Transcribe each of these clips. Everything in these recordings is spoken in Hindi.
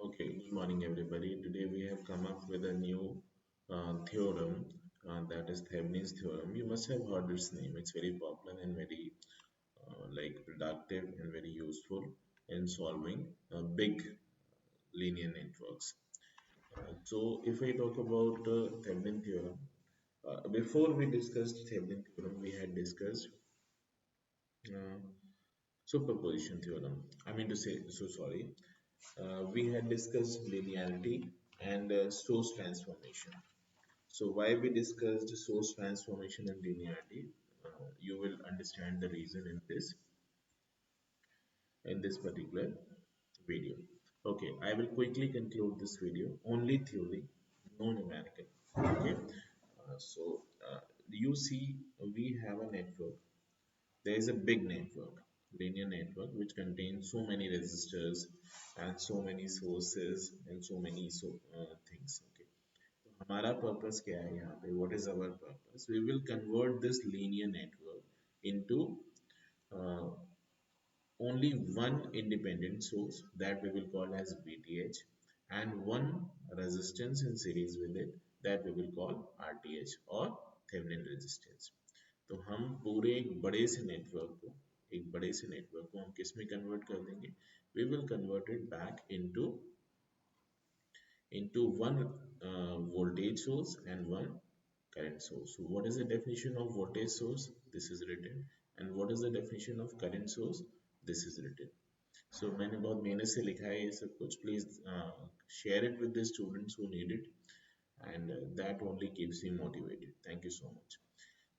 Okay, good morning everybody. Today we have come up with a new theorem that is Thevenin's theorem. You must have heard its name. It's very popular and very like productive and very useful in solving big linear networks. So if I talk about Thevenin theorem, before we discussed Thevenin theorem, we had discussed uh, superposition theorem. I mean to say, so sorry. We had discussed linearity and source transformation. So why we discussed source transformation and linearity, you will understand the reason in this particular video. Okay, I will quickly conclude this video. Only theory, no numerical. Okay, you see, we have a network. There is a big network, linear network, which contains so many resistors and so many sources and so many things. Okay, तो हमारा purpose क्या है यहाँ पे? What is our purpose? We will convert this linear network into uh, only one independent source that we will call as VTH and one resistance in series with it that we will call RTH or Thevenin resistance. तो हम पूरे एक बड़े से नेटवर्क को हम किस में कन्वर्ट कर देंगे? We will convert it back into one voltage source and one current source. So what is the definition of voltage source? This is written. And what is the definition of current source? This is written. So मैंने बहुत मेहनत से लिखा है ये सब कुछ. Please share it with the students who need it, and that only keeps me motivated. Thank you so much.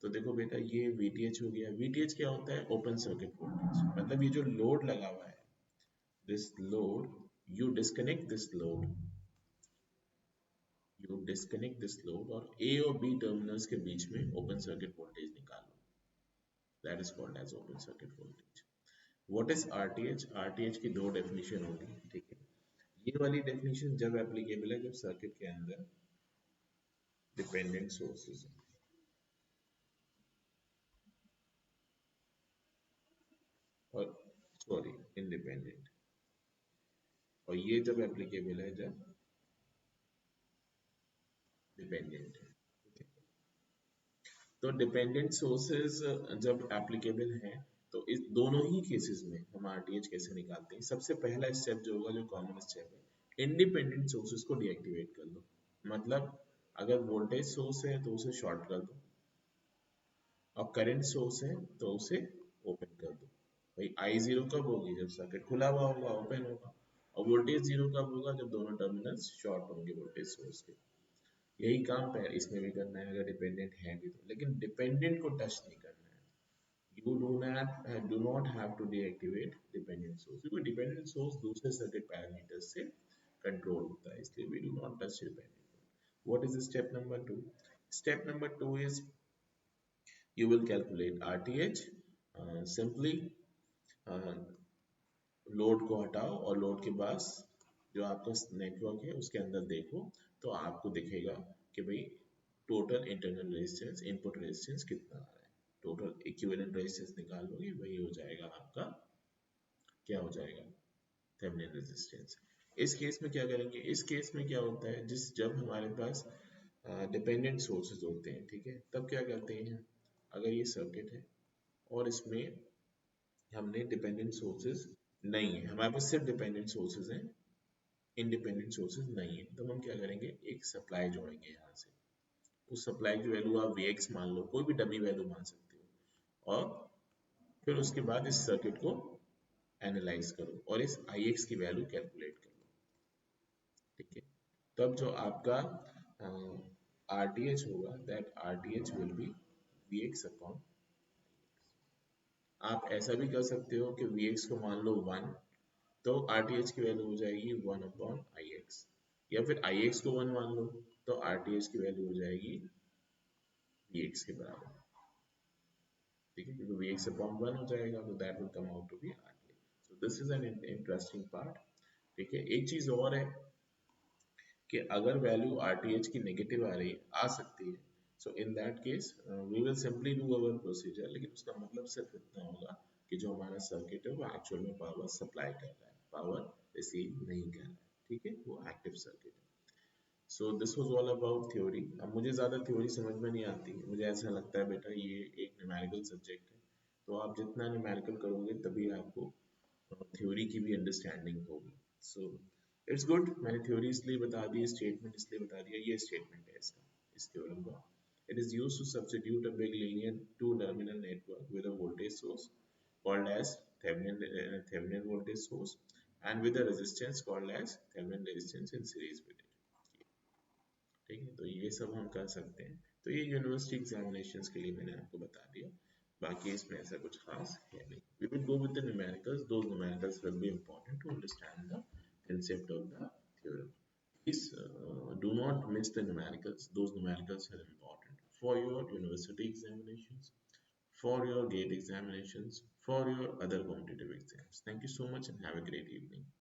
तो देखो बेटा, ये VTH हो गया. VTH क्या होता है? Open circuit voltage. मतलब ये जो लोड लगा हुआ है, this load, you disconnect this load और A और B टर्मिनल्स के बीच में ओपन सर्किट वोल्टेज निकालो. That is called as open circuit voltage. What is RTH? RTH की दो डेफिनेशन होगी, ठीक है. ये वाली डेफिनेशन जब एप्लीकेबल है जब सर्किट के अंदर डिपेंडेंट सोर्सेज हैं, और सॉरी इंडिपेंडेंट, और ये जब एप्लीकेबल है जब डिपेंडेंट है. तो डिपेंडेंट सोर्सेज जब एप्लीकेबल हैं, तो इस दोनों ही केसेस में हम आरटीएच कैसे निकालते हैं? सबसे पहला स्टेप जो होगा, जो कॉमन स्टेप है, इंडिपेंडेंट सोर्सेज को डीएक्टिवेट कर दो. मतलब अगर वोल्टेज सोर्स है तो उसे शॉर्ट कर दो, और करंट सोर्स है तो उसे ओपन कर दो. भाई आई जीरो कब होगी? जब सर्किट खुला हुआ होगा, ओपन होगा. और वोल्टेज जीरो कब होगा? जब दोनों टर्मिनल्स शॉर्ट होंगे वोल्टेज सोर्स के. यही काम है इसमें भी करना है, अगर डिपेंडेंट है भी तो. लेकिन डिपेंडेंट को टच नहीं करना है. You do not have to deactivate dependent source, क्योंकि dependent source दूसरे सर्किट पैरामीटर्स से कंट्रोल होता है, इसलिए we do not touch dependent. What is step number 2? Step number 2 is you will calculate RTH. Simply load को हटाओ और लोड के पास जो आपका नेटवर्क है उसके अंदर देखो, तो आपको दिखेगा कि भाई total internal resistance, input resistance कितना आ रहा है. टोटल इक्विवेलेंट रेजिस्टेंस निकालोगे, वही हो जाएगा आपका, क्या हो जाएगा? Thevenin resistance. इस केस में क्या करेंगे? इस केस में क्या होता है, जब हमारे पास डिपेंडेंट सोर्सेज होते हैं, ठीक है, तब क्या करते हैं? अगर ये सर्किट है और इसमें हमने डिपेंडेंट सोर्सेज नहीं है, हमारे पास सिर्फ डिपेंडेंट सोर्सेज हैं, इंडिपेंडेंट सोर्सेज नहीं है, तो हम क्या करेंगे? एक सप्लाई जोड़ेंगे यहाँ से. उस सप्लाई की वैल्यू आप Vx मान लो, कोई भी डमी वैल्यू मान सकते हो, और फिर उसके बाद इस सर्किट को एनालाइज करो और इस Ix की वैल्यू कैलकुलेट करो, ठीक है. तब जो आपका RTH होगा, that RTH will be Vx upon. आप ऐसा भी कर सकते हो कि Vx को मान लो 1, तो RTH की वैल्यू हो जाएगी 1 अपॉन Ix, या फिर Ix को 1 मान लो तो RTH की वैल्यू हो जाएगी Vx के बराबर, ठीक है, क्योंकि Vx अपॉन 1 हो जाएगा, तो that will come out to be RTH. So this is an interesting part, ठीक है. एक चीज और है कि अगर वैल्यू RTH की नेगेटिव आ सकती है, so in that case we will simply do our procedure, लेकिन उसका मतलब सिर्फ इतना होगा कि जो हमारा सर्किट है वो एक्चुअल में पावर सप्लाई कर रहा है, पावर रिसीव नहीं कर रहा है, ठीक है, वो एक्टिव सर्किट है। So this was all about theory. अब मुझे ज़्यादा थ्योरी समझ में नहीं आती, मुझे ऐसा लगता है बेटा ये एक न्यूमेरिकल सब्जेक्ट है, तो आप जितना न्यूमेरिकल करोगे तभी आपको थ्योरी की भी अंडरस्टैंडिंग होगी। सो इट्स गुड, मैंने थ्योरी इसलिए बता दी, स्टेटमेंट इसलिए बता दिया, ये स्टेटमेंट है इसका, इस थ्योरम का। It is used to substitute a big linear two terminal network with a voltage source called as Thevenin voltage source and with a resistance called as Thevenin resistance in series with it। ठीक है, तो ये सब हम कर सकते हैं। तो ये यूनिवर्सिटी एग्जामिनेशंस के लिए मैंने आपको बता दिया, बाकी इसमें ऐसा कुछ खास है नहीं। We will go with the numericals, those numericals will be important to understand the concept of the theorem। Please do not miss the numericals, those numericals are important for your university examinations, for your gate examinations, for your other competitive exams। Thank you so much and have a great evening।